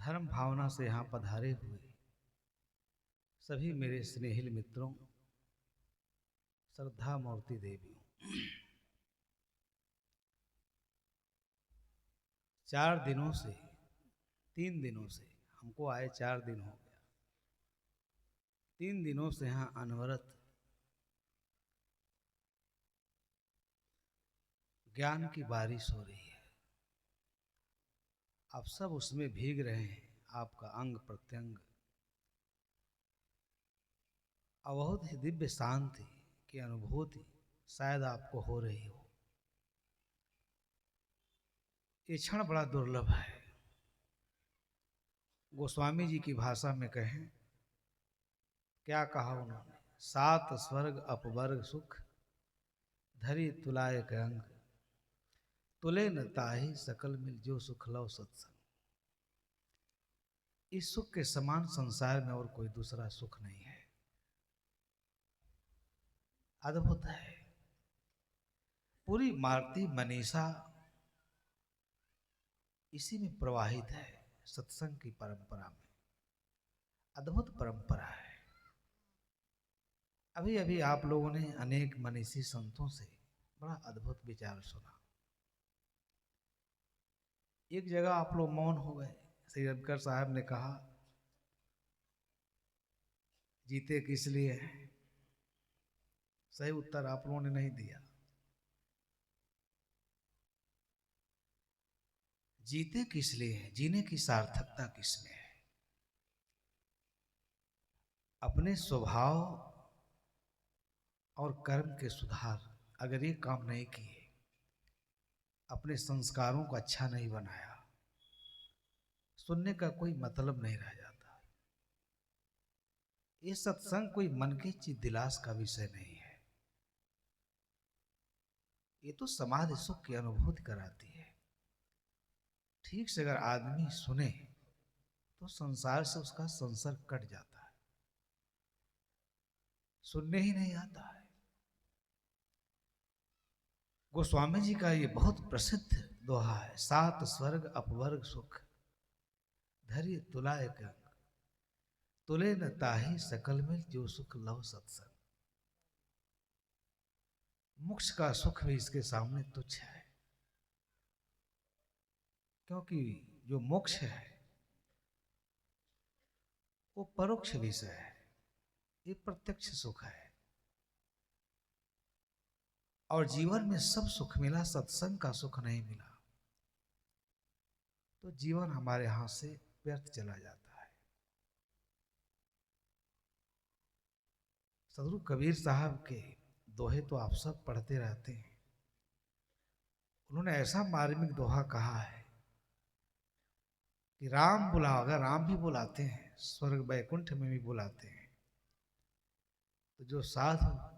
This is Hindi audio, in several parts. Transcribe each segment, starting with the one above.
धर्म भावना से यहाँ पधारे हुए सभी मेरे स्नेहिल मित्रों, श्रद्धा मूर्ति देवियों, 4 दिनों से 3 दिनों से हमको आए 4 दिन हो गया। 3 दिनों से यहाँ अनवरत ज्ञान की बारिश हो रही है। आप सब उसमें भीग रहे हैं। आपका अंग प्रत्यंग अवधुत ही दिव्य शांति की अनुभूति शायद आपको हो रही हो। ये क्षण बड़ा दुर्लभ है। गोस्वामी जी की भाषा में कहें, क्या कहा उन्होंने? 7 स्वर्ग अपवर्ग सुख धरी तुलाय अंग, तुले न ताहि सकल मिल जो सुख लव सत्संग। इस सुख के समान संसार में और कोई दूसरा सुख नहीं है। अद्भुत है। पूरी मारुति मनीषा इसी में प्रवाहित है, सत्संग की परंपरा में। अद्भुत परंपरा है। अभी अभी आप लोगों ने अनेक मनीषी संतों से बड़ा अद्भुत विचार सुना। एक जगह आप लोग मौन हो गए। श्री रविकर साहब ने कहा, जीते किस लिए हैं? सही उत्तर आप लोगों ने नहीं दिया। जीते किस लिए हैं? जीने की सार्थकता किसमें है? अपने स्वभाव और कर्म के सुधार अगर ये काम नहीं किए, अपने संस्कारों को अच्छा नहीं बनाया, सुनने का कोई मतलब नहीं रह जाता। ये सत्संग कोई मन की चिद्दिलास का विषय नहीं है। ये तो समाधि सुख की अनुभूति कराती है। ठीक से अगर आदमी सुने तो संसार से उसका संसर्ग कट जाता है। सुनने ही नहीं आता है। गोस्वामी जी का ये बहुत प्रसिद्ध दोहा है, 7 स्वर्ग अपवर्ग सुख धरि तुलाय अंग, तुले न ताहि सकल मिल जो सुख लव सत्संग। मोक्ष का सुख भी इसके सामने तुच्छ है। क्योंकि जो मोक्ष है वो परोक्ष विषय है, ये प्रत्यक्ष सुख है। और जीवन में सब सुख मिला, सत्संग का सुख नहीं मिला तो जीवन हमारे हाथ से व्यर्थ चला जाता है। सदगुरु कबीर साहब के दोहे तो आप सब पढ़ते रहते हैं। उन्होंने ऐसा मार्मिक दोहा कहा है कि राम बुलाओ, अगर राम भी बुलाते हैं, स्वर्ग वैकुंठ में भी बुलाते हैं, तो जो साधु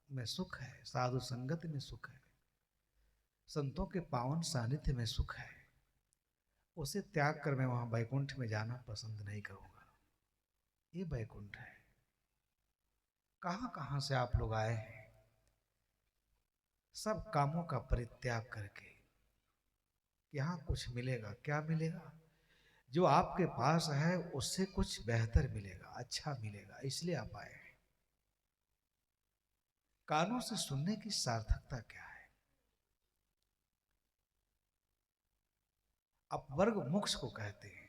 में सुख है, साधु संगत में सुख है, संतों के पावन सानिध्य में सुख है, उसे त्याग कर मैं वहां वैकुंठ में जाना पसंद नहीं करूंगा। ये वैकुंठ है। कहां कहां से आप लोग आए हैं, सब कामों का परित्याग करके। यहां कुछ मिलेगा, क्या मिलेगा? जो आपके पास है उससे कुछ बेहतर मिलेगा, अच्छा मिलेगा, इसलिए आप आए हैं। कानों से सुनने की सार्थकता क्या है? अपवर्ग मोक्ष को कहते हैं।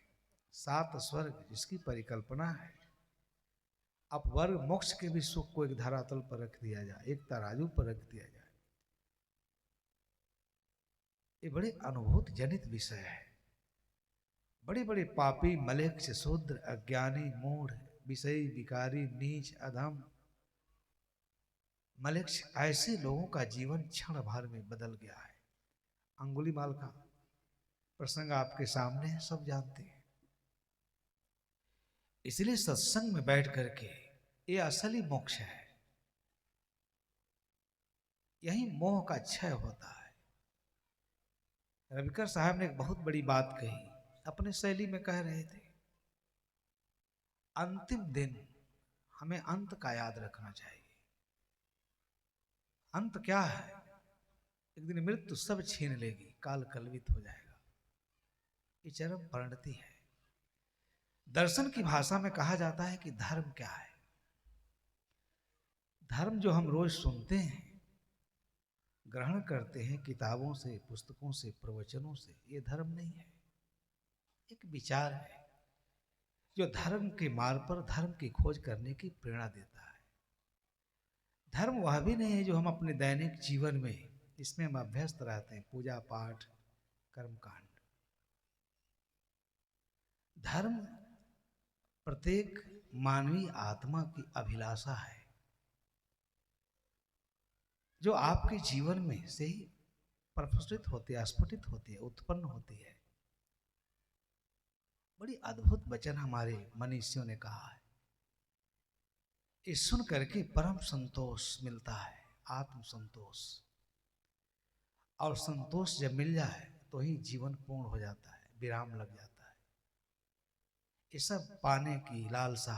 7 स्वर्ग जिसकी परिकल्पना है, अपवर्ग मोक्ष के भी सुख को एक धरातल पर रख दिया जाए, एक तराजू पर रख दिया जाए, ये बड़े अनुभूत जनित विषय है। बड़े बड़े पापी, मलेच्छ, शूद्र, अज्ञानी, मूढ़, विषयी, विकारी, नीच, अधम, मलेच्छ, ऐसे लोगों का जीवन क्षण भर में बदल गया है। अंगुलीमाल का प्रसंग आपके सामने है, सब जानते हैं। इसलिए सत्संग में बैठ करके ये असली मोक्ष है। यही मोह का क्षय होता है। रविकर साहब ने एक बहुत बड़ी बात कही, अपने शैली में कह रहे थे, अंतिम दिन हमें अंत का याद रखना चाहिए। अंत क्या है? एक दिन मृत्यु सब छीन लेगी, काल कलवित हो जाएगा। ये चरम परिणति है। दर्शन की भाषा में कहा जाता है कि धर्म क्या है। धर्म जो हम रोज सुनते हैं, ग्रहण करते हैं किताबों से, पुस्तकों से, प्रवचनों से, ये धर्म नहीं है। एक विचार है जो धर्म के मार्ग पर धर्म की खोज करने की प्रेरणा देता है। धर्म वह भी नहीं है जो हम अपने दैनिक जीवन में इसमें हम अभ्यस्त रहते हैं, पूजा पाठ कर्मकांड। धर्म प्रत्येक मानवीय आत्मा की अभिलाषा है जो आपके जीवन में से ही प्रफुल्लित होती है, स्फुटित होती है, उत्पन्न होती है। बड़ी अद्भुत वचन हमारे मनीषियों ने कहा है। इस सुन करके परम संतोष मिलता है, आत्म संतोष। और संतोष जब मिल जाए तो ही जीवन पूर्ण हो जाता है, विराम लग जाता है। ये सब पाने की लालसा,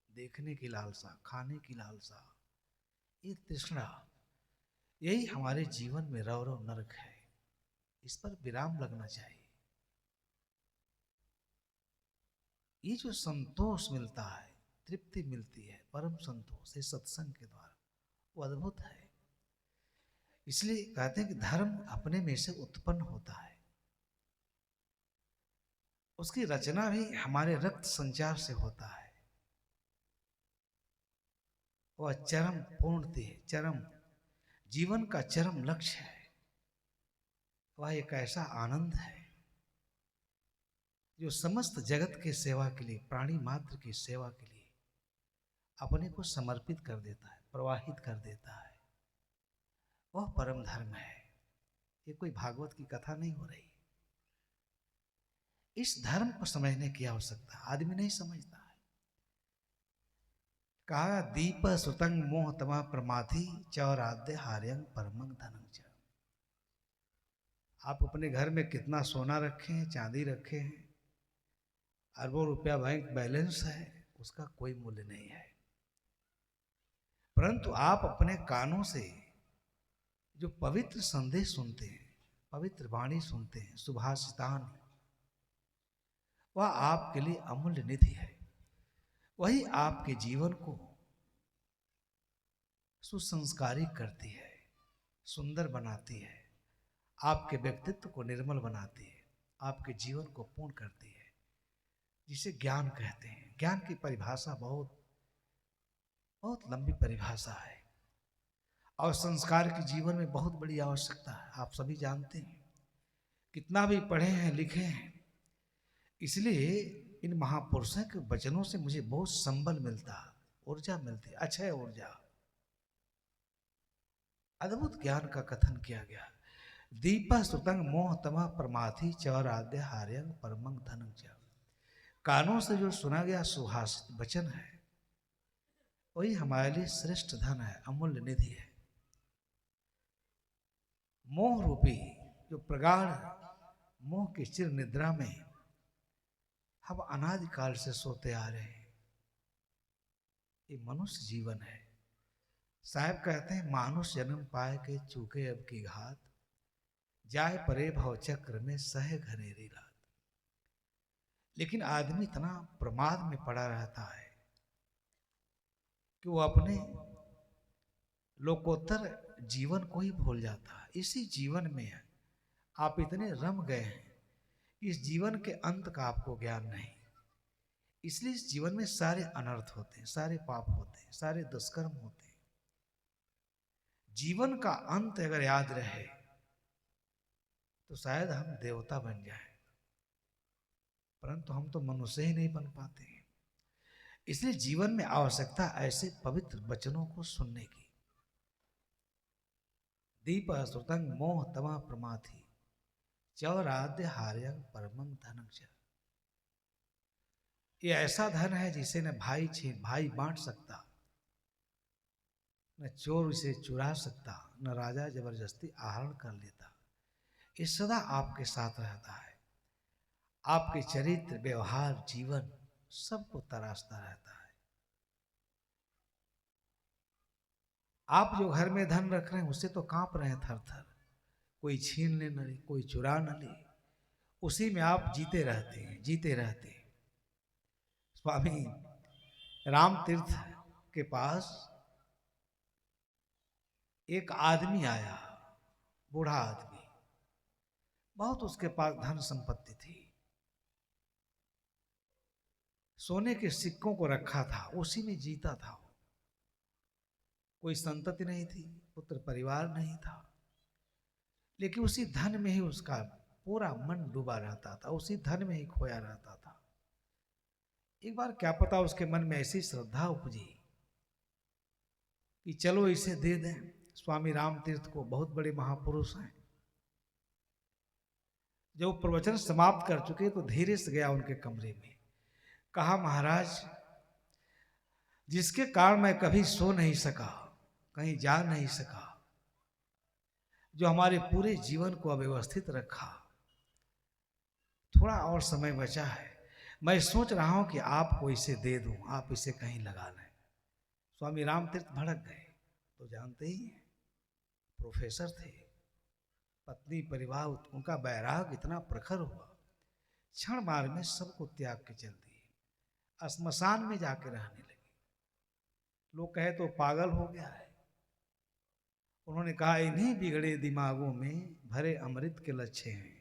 देखने की लालसा, खाने की लालसा, ये तृष्णा, यही हमारे जीवन में रव रव नरक है। इस पर विराम लगना चाहिए। ये जो संतोष मिलता है, तृप्ति मिलती है, परम संतोष, इस सत्संग के द्वारा, वो अद्भुत है। इसलिए कहते हैं कि धर्म अपने में से उत्पन्न होता है। उसकी रचना भी हमारे रक्त संचार से होता है। वह चरम पूर्णता है, चरम जीवन का चरम लक्ष्य है। वह एक ऐसा आनंद है जो समस्त जगत के सेवा के लिए, प्राणी मात्र की सेवा के लिए अपने को समर्पित कर देता है, प्रवाहित कर देता है। वह परम धर्म है। ये कोई भागवत की कथा नहीं हो रही। इस धर्म को समझने की आवश्यकता आदमी नहीं समझता है। कहा दीप सुतंग मोह तमा प्रमाथि चौराध्य हार्यंग परमंग धनंग च। आप अपने घर में कितना सोना रखे हैं, चांदी रखे हैं, अरबों रुपया बैंक बैलेंस है, उसका कोई मूल्य नहीं है। परंतु आप अपने कानों से जो पवित्र संदेश सुनते हैं, पवित्र वाणी सुनते हैं, सुभाषितान, वह आपके लिए अमूल्य निधि है। वही आपके जीवन को सुसंस्कारिक करती है, सुंदर बनाती है, आपके व्यक्तित्व को निर्मल बनाती है, आपके जीवन को पूर्ण करती है, जिसे ज्ञान कहते हैं। ज्ञान की परिभाषा बहुत बहुत लंबी परिभाषा है और संस्कार की जीवन में बहुत बड़ी आवश्यकता है। आप सभी जानते हैं, कितना भी पढ़े हैं, लिखे हैं, इसलिए इन महापुरुषों के वचनों से मुझे बहुत संबल मिलता, ऊर्जा मिलती, अक्षय ऊर्जा। अद्भुत ज्ञान का कथन किया गया। दीपा सुतंग मोह तमा प्रमाथि चौर आद्य हार्यंग परमंग धनंग च। कानों से जो सुना गया सुभाषित वचन है, वही हमारे लिए श्रेष्ठ धन है, अमूल्य निधि है। मोह रूपी जो प्रगाढ़ मोह की चिर निद्रा में हम अनादिकाल से सोते आ रहे हैं, ये मनुष्य जीवन है। साहब कहते हैं, मानुष जन्म पाए के चूके अब की घात, जाए परे भव चक्र में सहे घनेरी रात। लेकिन आदमी इतना प्रमाद में पड़ा रहता है कि वो अपने लोकोत्तर जीवन को ही भूल जाता है। इसी जीवन में आप इतने रम गए हैं, इस जीवन के अंत का आपको ज्ञान नहीं। इसलिए इस जीवन में सारे अनर्थ होते हैं, सारे पाप होते हैं, सारे दुष्कर्म होते हैं। जीवन का अंत अगर याद रहे तो शायद हम देवता बन जाएं, परंतु हम तो मनुष्य ही नहीं बन पाते हैं। इसलिए जीवन में आवश्यकता ऐसे पवित्र वचनों को सुनने की। दीप श्रुतंग मोह तमा प्रमाथि चौराद्य हार्यंग परमंग धनंग च। ये ऐसा धन है जिसे न भाई बांट सकता, न चोर इसे चुरा सकता, न राजा जबरदस्ती आहरण कर लेता। ये सदा आपके साथ रहता है, आपके चरित्र, व्यवहार, जीवन सबको तराशता रहता है। आप जो घर में धन रख रहे हैं उससे तो कांप रहे हैं थर थर। कोई छीन ले न ले, कोई चुरा न ले, उसी में आप जीते रहते हैं, जीते रहते हैं। स्वामी राम तीर्थ के पास एक आदमी आया, बूढ़ा आदमी, बहुत उसके पास धन संपत्ति थी, सोने के सिक्कों को रखा था, उसी में जीता था। कोई संतति नहीं थी, पुत्र परिवार नहीं था, लेकिन उसी धन में ही उसका पूरा मन डूबा रहता था, उसी धन में ही खोया रहता था। एक बार क्या पता उसके मन में ऐसी श्रद्धा उपजी कि चलो इसे दे दें। स्वामी राम तीर्थ को बहुत बड़े महापुरुष हैं। जब प्रवचन समाप्त कर चुके तो धीरे से गया उनके कमरे में, कहा महाराज, जिसके कारण मैं कभी सो नहीं सका, कहीं जा नहीं सका, जो हमारे पूरे जीवन को अव्यवस्थित रखा, थोड़ा और समय बचा है, मैं सोच रहा हूं कि आपको इसे दे दूं, आप इसे कहीं लगा लें। स्वामी राम तीर्थ भड़क गए। तो जानते ही हैं, प्रोफेसर थे, पत्नी परिवार, उनका बैराग इतना प्रखर हुआ, क्षण मार में सबको त्याग के चल दिए, श्मशान में जाके रहने लगे। लोग कहे तो पागल हो गया है। उन्होंने कहा, इन्हीं बिगड़े दिमागों में भरे अमृत के लच्छे हैं,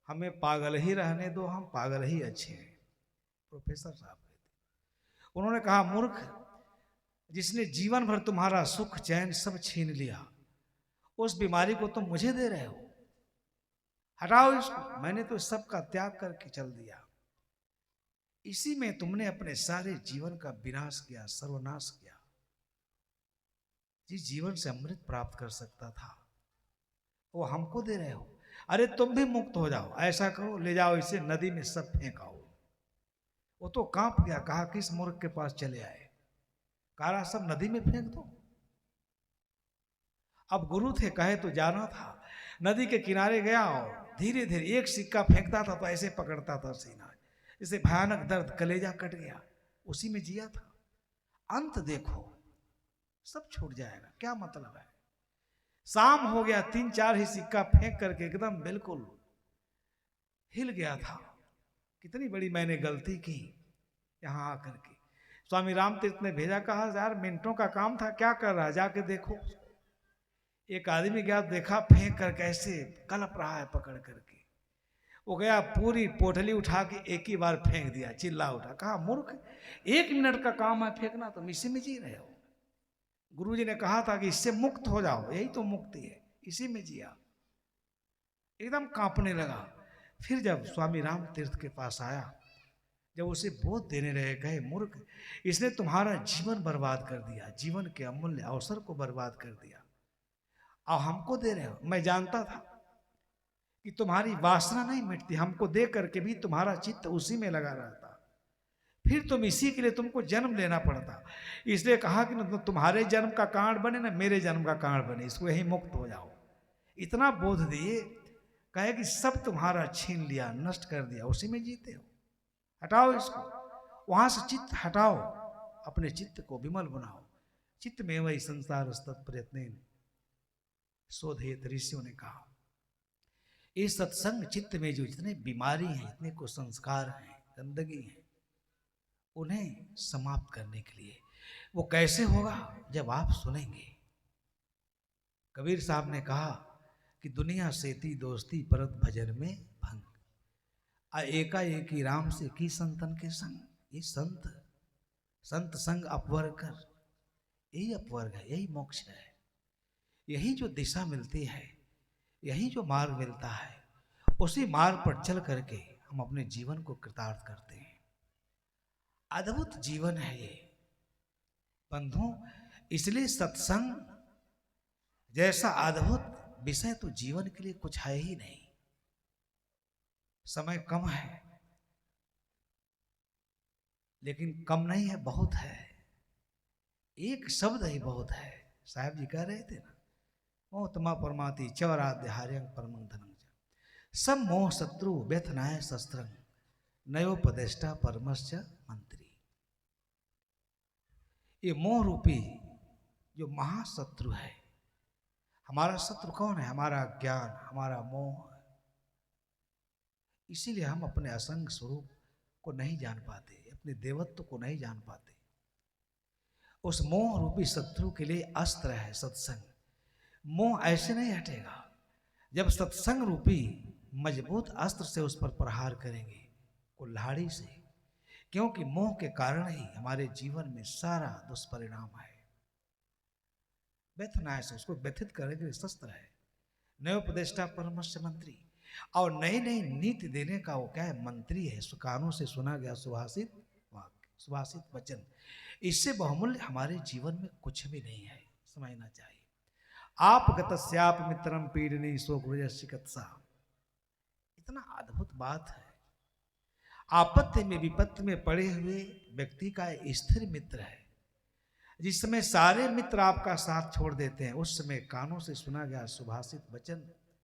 हमें पागल ही रहने दो, हम पागल ही अच्छे हैं। प्रोफेसर साहब थे। उन्होंने कहा, मूर्ख, जिसने जीवन भर तुम्हारा सुख चैन सब छीन लिया, उस बीमारी को तुम मुझे दे रहे हो, हटाओ इसको। मैंने तो सबका त्याग करके चल दिया, इसी में तुमने अपने सारे जीवन का विनाश किया, सर्वनाश किया। जिस जीवन से अमृत प्राप्त कर सकता था वो हमको दे रहे हो। अरे तुम भी मुक्त हो जाओ, ऐसा करो, ले जाओ इसे नदी में सब फेंक आओ। वो तो कांप गया, कहा किस मूर्ख के पास चले आए, कहा सब नदी में फेंक दो। अब गुरु थे, कहे तो जाना था। नदी के किनारे गया और धीरे धीरे एक सिक्का फेंकता था तो ऐसे पकड़ता था सीना, जैसे भयानक दर्द, कलेजा कट गया, उसी में जिया था। अंत देखो, सब छूट जाएगा, क्या मतलब है। शाम हो गया, 3-4 ही सिक्का फेंक करके एकदम बिल्कुल हिल गया था। कितनी बड़ी मैंने गलती की यहां आकर के। स्वामी राम तीर्थ ने भेजा, कहा यार मिनटों का काम था, क्या कर रहा है, जाके देखो। एक आदमी गया, देखा फेंक कर कैसे कलप रहा है पकड़ करके। वो गया, पूरी पोटली उठा के एक ही बार फेंक दिया, चिल्ला उठा। कहा मूर्ख, 1 मिनट का काम है फेंकना, तुम इसी में जी रहे हो। गुरुजी ने कहा था कि इससे मुक्त हो जाओ, यही तो मुक्ति है, इसी में जिया। एकदम कांपने लगा। फिर जब स्वामी राम तीर्थ के पास आया, जब उसे बोध देने रहे, कहे मूर्ख, इसने तुम्हारा जीवन बर्बाद कर दिया, जीवन के अमूल्य अवसर को बर्बाद कर दिया, और हमको दे रहे हो। मैं जानता था कि तुम्हारी वासना नहीं मिटती, हमको दे करके भी तुम्हारा चित्त उसी में लगा रहता, फिर तुम इसी के लिए तुमको जन्म लेना पड़ता। इसलिए कहा कि न तुम्हारे जन्म का कारण बने ना मेरे जन्म का कारण बने, इसको यही मुक्त हो जाओ। इतना बोध दिए, कहे कि सब तुम्हारा छीन लिया, नष्ट कर दिया, उसी में जीते हो, हटाओ इसको, वहां से चित्त हटाओ, अपने चित्त को विमल बनाओ। चित्त में वही संसार प्रयत्न शोधित, ऋषियों ने कहा। ये सत्संग चित्त में जो जितने बीमारी हैं, जितने कुसंस्कार हैं, गंदगी है, उन्हें समाप्त करने के लिए। वो कैसे होगा, जब आप सुनेंगे। कबीर साहब ने कहा कि दुनिया सेती दोस्ती परत भजन में भंग, एकाएकी राम से की संतन के संग। ये संत संग अपवर्ग कर, यही अपवर्ग है, यही मोक्ष है, यही जो दिशा मिलती है, यही जो मार्ग मिलता है, उसी मार्ग पर चल करके हम अपने जीवन को कृतार्थ करते हैं। अद्भुत जीवन है ये बंधु। इसलिए सत्संग जैसा अद्भुत विषय तो जीवन के लिए कुछ है ही नहीं। समय कम है, लेकिन कम नहीं है, बहुत है। एक शब्द ही बहुत है। साहब जी कह रहे थे ना, मोहतमा परमाति चवराध्य हार्यंग परमं धनंग, सब मोह शत्रु व्यथनाय शस्त्रंग, नयोपदेष्टा परमश्च मंत्री। ये मोह रूपी जो महाशत्रु है, हमारा शत्रु कौन है, हमारा ज्ञान, हमारा मोह। इसीलिए हम अपने असंग स्वरूप को नहीं जान पाते, अपने देवत्व को नहीं जान पाते। उस मोह रूपी शत्रु के लिए अस्त्र है सत्संग। मोह ऐसे नहीं हटेगा जब सत्संग रूपी मजबूत अस्त्र से उस पर प्रहार करेंगे, कुल्हाड़ी से। क्योंकि मोह के कारण ही हमारे जीवन में सारा दुष्परिणाम है। व्यथनाय से उसको व्यथित करने के लिए शस्त्र है। नए उपदेष्टा परमस्य मंत्री और नई नई नीति देने का वो क्या है, मंत्री है। कानों से सुना गया सुभाषित वाक्य, सुभाषित वचन, इससे बहुमूल्य हमारे जीवन में कुछ भी नहीं है, समझना चाहिए। आप गतस्याप मित्रम पीड़नी स्वगृहस्यकत्सा, इतना अद्भुत बात है। आपत्ति में विपत्ति में पड़े हुए व्यक्ति का स्थिर मित्र है। जिस समय सारे मित्र आपका साथ छोड़ देते हैं, उस समय कानों से सुना गया सुभाषित वचन